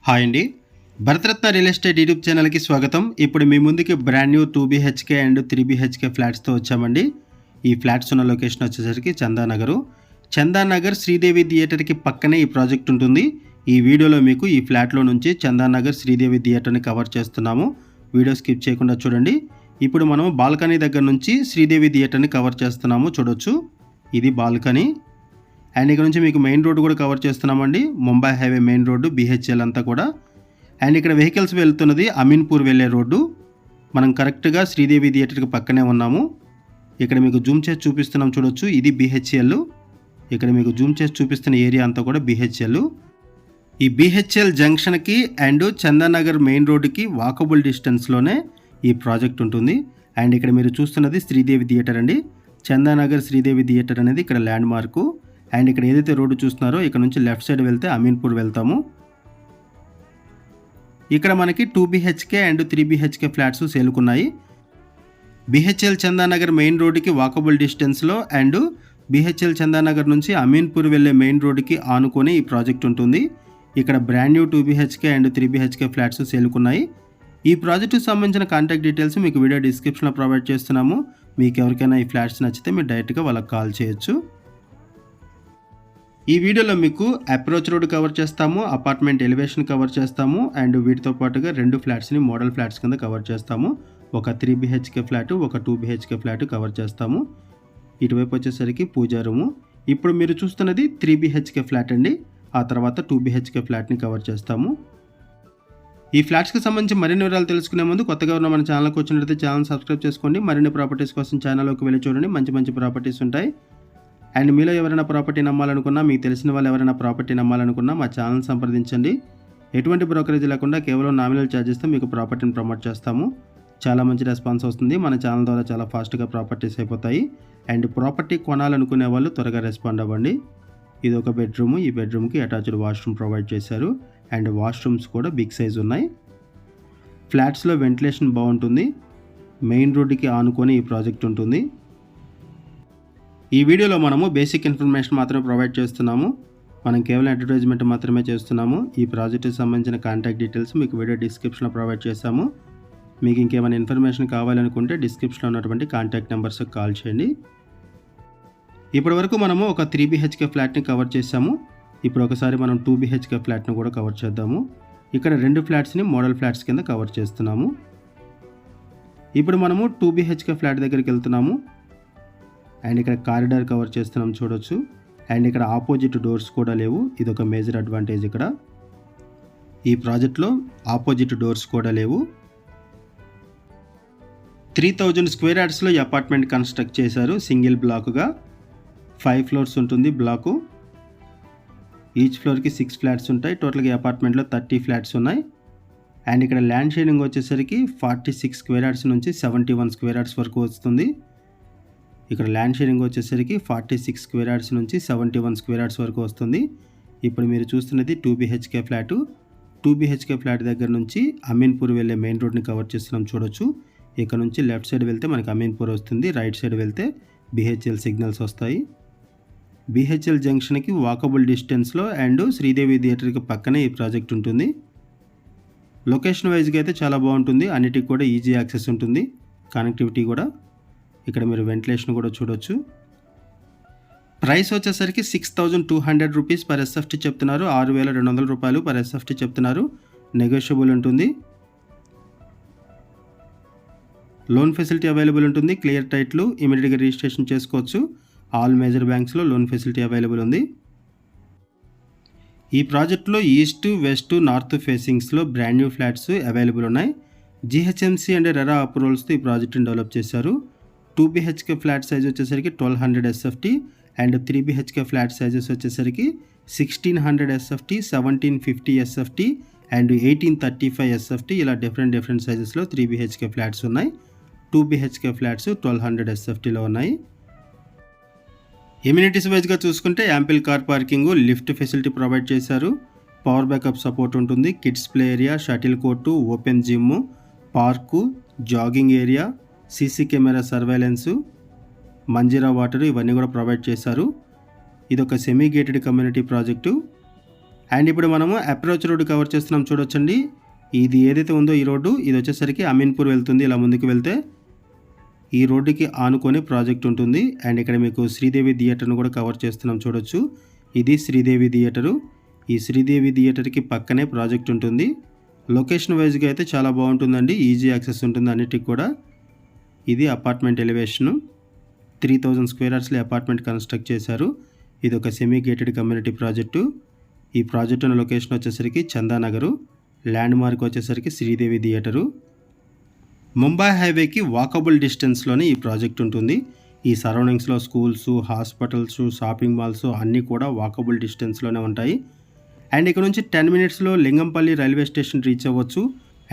Hi అండి. Bharat Ratna real estate YouTube ఛానల్కి స్వాగతం. ఇప్పుడు మీ ముందుకి brand new 2 BHK and 3 BHK ఫ్లాట్స్తో వచ్చామండి. ఈ ఫ్లాట్స్ ఉన్న లొకేషన్ వచ్చేసరికి చందానగరు. చందానగర్ శ్రీదేవి థియేటర్కి పక్కనే ఈ ప్రాజెక్ట్ ఉంటుంది. ఈ వీడియోలో మీకు ఈ ఫ్లాట్లో నుంచి చందానగర్ శ్రీదేవి థియేటర్ని కవర్ చేస్తున్నాము. వీడియో స్కిప్ చేయకుండా చూడండి. ఇప్పుడు మనం బాల్కనీ దగ్గర నుంచి శ్రీదేవి థియేటర్ని కవర్ చేస్తున్నాము. చూడొచ్చు, ఇది బాల్కనీ. అండ్ ఇక్కడ నుంచి మీకు మెయిన్ రోడ్డు కూడా కవర్ చేస్తున్నామండి. Mumbai highway main road BHL అంతా కూడా. అండ్ ఇక్కడ వెహికల్స్ వెళ్తున్నది అమీన్పూర్ వెళ్ళే రోడ్డు. మనం కరెక్ట్గా శ్రీదేవి థియేటర్కి పక్కనే ఉన్నాము. ఇక్కడ మీకు జూమ్ చేసి చూపిస్తున్నాం, చూడొచ్చు, ఇది BHL. ఇక్కడ మీకు జూమ్ చేసి చూపిస్తున్న ఏరియా అంతా కూడా BHL. ఈ BHL జంక్షన్కి అండ్ చందానగర్ మెయిన్ రోడ్డుకి వాకబుల్ డిస్టెన్స్లోనే ఈ ప్రాజెక్ట్ ఉంటుంది. అండ్ ఇక్కడ మీరు చూస్తున్నది శ్రీదేవి థియేటర్ అండి. చందానగర్ శ్రీదేవి థియేటర్ అనేది ఇక్కడ ల్యాండ్ మార్కు. అండ్ ఇక్కడ ఏదైతే రోడ్డు చూస్తున్నారో ఇక్కడ నుంచి లెఫ్ట్ సైడ్ వెళ్తే అమీన్పూర్ వెళ్తాము. ఇక్కడ మనకి 2 BHK అండ్ 3 BHK ఫ్లాట్స్ సేలుకున్నాయి. BHL చందానగర్ మెయిన్ రోడ్డుకి వాకబుల్ డిస్టెన్స్లో అండ్ BHL చందానగర్ నుంచి అమీన్పూర్ వెళ్ళే మెయిన్ రోడ్డుకి ఆనుకొని ఈ ప్రాజెక్ట్ ఉంటుంది. ఇక్కడ brand new 2 BHK and 3 BHK flats సేలుకున్నాయి. ఈ ప్రాజెక్టుకు సంబంధించిన కాంటాక్ట్ డీటెయిల్స్ మీకు వీడియో డిస్క్రిప్షన్లో ప్రొవైడ్ చేస్తున్నాము. మీకు ఎవరికైనా ఈ ఫ్లాట్స్ నచ్చితే మీరు డైరెక్ట్గా వాళ్ళకి కాల్ చేయొచ్చు. ఈ వీడియోలో మీకు అప్రోచ్ రోడ్ కవర్ చేస్తాము, అపార్ట్మెంట్ ఎలివేషన్ కవర్ చేస్తాము, అండ్ వీటితో పాటుగా 2 ఫ్లాట్స్ని మోడల్ ఫ్లాట్స్ కింద కవర్ చేస్తాము. ఒక 3 BHK ఫ్లాట్, ఒక 2 BHK ఫ్లాట్ కవర్ చేస్తాము. ఇటువైపు వచ్చేసరికి పూజా రూము. ఇప్పుడు మీరు చూస్తున్నది 3 BHK ఫ్లాట్ అండి. ఆ తర్వాత 2 BHK ఫ్లాట్ని కవర్ చేస్తాము. ఈ ఫ్లాట్స్కి సంబంధించి మరిన్ని వివరాలు తెలుసుకునే ముందు కొత్తగా ఉన్న మన ఛానల్కి వచ్చినట్లయితే ఛానల్ సబ్స్క్రైబ్ చేసుకోండి. మరిన్ని ప్రాపర్టీస్ కోసం ఛానల్లోకి వెళ్ళి చూడండి, మంచి మంచి ప్రాపర్టీస్ ఉంటాయి. అండ్ మీలో ఎవరైనా ప్రాపర్టీ నమ్మాలనుకున్నా, మీకు తెలిసిన వాళ్ళు ఎవరైనా ప్రాపర్టీ నమ్మాలనుకున్నా మా ఛానల్ సంప్రదించండి. ఎటువంటి బ్రోకరేజ్ లేకుండా కేవలం నామినల్ ఛార్జెస్తో మీకు ప్రాపర్టీని ప్రమోట్ చేస్తాము. చాలా మంచి రెస్పాన్స్ వస్తుంది. మన ఛానల్ ద్వారా చాలా ఫాస్ట్గా ప్రాపర్టీస్ అయిపోతాయి. అండ్ ప్రాపర్టీ కొనాలనుకునే వాళ్ళు త్వరగా రెస్పాండ్ అవ్వండి. ఇది ఒక బెడ్రూమ్. ఈ బెడ్రూమ్కి అటాచ్డ్ వాష్రూమ్ ప్రొవైడ్ చేశారు. అండ్ వాష్రూమ్స్ కూడా బిగ్ సైజ్ ఉన్నాయి. ఫ్లాట్స్లో వెంటిలేషన్ బాగుంటుంది. మెయిన్ రోడ్డుకి ఆనుకొని ఈ ప్రాజెక్ట్ ఉంటుంది. ఈ వీడియోలో మనము బేసిక్ ఇన్ఫర్మేషన్ మాత్రమే ప్రొవైడ్ చేస్తున్నాము. మనం కేవలం అడ్వర్టైజ్మెంట్ మాత్రమే చేస్తున్నాము. ఈ ప్రాజెక్ట్కి సంబంధించిన కాంటాక్ట్ డీటెయిల్స్ మీకు వీడియో డిస్క్రిప్షన్లో ప్రొవైడ్ చేశాము. మీకు ఇంకేమైనా ఇన్ఫర్మేషన్ కావాలనుకుంటే డిస్క్రిప్షన్లో ఉన్నటువంటి కాంటాక్ట్ నెంబర్స్కి కాల్ చేయండి. ఇప్పటి వరకు మనము ఒక 3 BHK ఫ్లాట్ని కవర్ చేసాము. ఇప్పుడు ఒకసారి మనం 2 BHK ఫ్లాట్ని కూడా కవర్ చేద్దాము. ఇక్కడ 2 ఫ్లాట్స్ని మోడల్ ఫ్లాట్స్ కింద కవర్ చేస్తున్నాము. ఇప్పుడు మనము 2 BHK ఫ్లాట్ దగ్గరికి వెళ్తున్నాము. అండ్ ఇక్కడ కారిడార్ కవర్ చేస్తున్నాం, చూడొచ్చు. అండ్ ఇక్కడ ఆపోజిట్ డోర్స్ కూడా లేవు. ఇది ఒక మేజర్ అడ్వాంటేజ్. ఇక్కడ ఈ ప్రాజెక్ట్లో ఆపోజిట్ డోర్స్ కూడా లేవు. 3000 స్క్వేర్ యార్డ్స్లో ఈ అపార్ట్మెంట్ కన్స్ట్రక్ట్ చేశారు. సింగిల్ బ్లాక్గా 5 ఫ్లోర్స్ ఉంటుంది బ్లాకు. ఈచ్ ఫ్లోర్కి 6 ఫ్లాట్స్ ఉంటాయి. టోటల్గా ఈ అపార్ట్మెంట్లో 30 ఫ్లాట్స్ ఉన్నాయి. అండ్ ఇక్కడ ల్యాండ్ షేరింగ్ వచ్చేసరికి 46 స్క్వేర్ యార్డ్స్ నుంచి 71 స్క్వేర్ యార్డ్స్ వరకు వస్తుంది. ఇక్కడ ల్యాండ్ షేరింగ్ వచ్చేసరికి 46 స్క్వేర్ యార్డ్స్ నుంచి 71 స్క్వేర్ యార్డ్స్ వరకు వస్తుంది. ఇప్పుడు మీరు చూస్తున్నది 2 BHK ఫ్లాట్. 2 BHK ఫ్లాట్ దగ్గర నుంచి అమీన్పూర్ వెళ్ళే మెయిన్ రోడ్ని కవర్ చేస్తున్నాం, చూడొచ్చు. ఇక్కడ నుంచి లెఫ్ట్ సైడ్ వెళ్తే మనకి అమీన్పూర్ వస్తుంది. రైట్ సైడ్ వెళ్తే BHL సిగ్నల్స్ వస్తాయి. BHL జంక్షన్కి వాకబుల్ డిస్టెన్స్లో అండ్ శ్రీదేవి థియేటర్కి పక్కనే ఈ ప్రాజెక్ట్ ఉంటుంది. లొకేషన్ వైజ్గా అయితే చాలా బాగుంటుంది. అన్నిటికి కూడా ఈజీ యాక్సెస్ ఉంటుంది, కనెక్టివిటీ కూడా. ఇక్కడ మీరు వెంటిలేషన్ కూడా చూడొచ్చు. ప్రైస్ వచ్చేసరికి 6200 రూపీస్ పర్ SFT చెప్తున్నారు. 6200 రూపాయలు పర్ SFT చెప్తున్నారు. నెగోషియబుల్ ఉంటుంది. లోన్ ఫెసిలిటీ అవైలబుల్ ఉంటుంది. క్లియర్ టైట్లు, ఇమీడియట్గా రిజిస్ట్రేషన్ చేసుకోవచ్చు. ఆల్ మేజర్ బ్యాంక్స్లో లోన్ ఫెసిలిటీ అవైలబుల్ ఉంది. ఈ ప్రాజెక్ట్లో ఈస్ట్, వెస్ట్, నార్త్ ఫేసింగ్స్లో బ్రాండ్ న్యూ ఫ్లాట్స్ అవైలబుల్ ఉన్నాయి. GHMC అండ్ రెరా అప్రూవల్స్తో ఈ ప్రాజెక్ట్ని డెవలప్ చేశారు. 2 BHK ఫ్లాట్ సైజ్ వచ్చేసరికి 1200 SFT and 3 BHK flat sizes వచ్చేసరికి 1600 SFT, 1750 SFT అండ్ 1835 SFT. ఇలా డిఫరెంట్ సైజెస్లో 3 BHK ఫ్లాట్స్ ఉన్నాయి. 2 BHK ఫ్లాట్స్ 1200 SFTలో ఉన్నాయి. ఎమ్యూనిటీస్ వైజ్గా చూసుకుంటే ample car parking, lift facility provide చేశారు. పవర్ బ్యాకప్ సపోర్ట్ ఉంటుంది. Kids play area, shuttle court, open gym, park, jogging area, CC camera surveillance, Manjira water ఇవన్నీ కూడా provide చేశారు. ఇది ఒక semi gated community project. And ఇప్పుడు మనము అప్రోచ్ రోడ్ కవర్ చేస్తున్నాం చూడొచ్చండి. ఇది ఏదైతే ఉందో ఈ రోడ్డు ఇది వచ్చేసరికి అమీన్పూర్ వెళ్తుంది. ఇలా ముందుకు వెళ్తే ఈ రోడ్డుకి ఆనుకొని ప్రాజెక్ట్ ఉంటుంది. అండ్ ఇక్కడ మీకు శ్రీదేవి థియేటర్ను కూడా కవర్ చేస్తున్నాం చూడొచ్చు. ఇది శ్రీదేవి థియేటరు. ఈ శ్రీదేవి థియేటర్కి పక్కనే ప్రాజెక్ట్ ఉంటుంది. లొకేషన్ వైజ్గా అయితే చాలా బాగుంటుందండి. ఈజీ యాక్సెస్ ఉంటుంది అన్నిటికి కూడా. ఇది అపార్ట్మెంట్ ఎలివేషను. 3000 స్క్వేర్ యార్డ్స్లో అపార్ట్మెంట్ కన్స్ట్రక్ట్ చేశారు. ఇది ఒక సెమీ గేటెడ్ కమ్యూనిటీ ప్రాజెక్టు. ఈ ప్రాజెక్ట్ ఉన్న లొకేషన్ వచ్చేసరికి చందానగరు. ల్యాండ్ మార్క్ వచ్చేసరికి శ్రీదేవి థియేటరు. ముంబై హైవేకి వాకబుల్ డిస్టెన్స్లోనే ఈ ప్రాజెక్ట్ ఉంటుంది. ఈ సరౌండింగ్స్లో స్కూల్స్, హాస్పిటల్స్, షాపింగ్ మాల్స్ అన్నీ కూడా వాకబుల్ డిస్టెన్స్లోనే ఉంటాయి. అండ్ ఇక్కడ నుంచి 10 మినిట్స్లో లింగంపల్లి రైల్వే స్టేషన్ రీచ్ అవ్వచ్చు.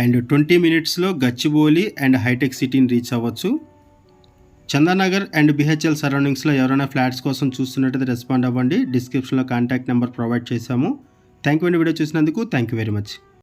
అండ్ 20 మినిట్స్లో గచ్చిబౌలి అండ్ హైటెక్ సిటీని రీచ్ అవ్వచ్చు. చందానగర్ అండ్ బిహెచ్ఎల్ సరౌండింగ్స్లో ఎవరైనా ఫ్లాట్స్ కోసం చూస్తున్నట్టయితే రెస్పాండ్ అవ్వండి. డిస్క్రిప్షన్లో కాంటాక్ట్ నెంబర్ ప్రొవైడ్ చేశాము. థ్యాంక్ యూ అండి వీడియో చూసినందుకు. Thank you very much.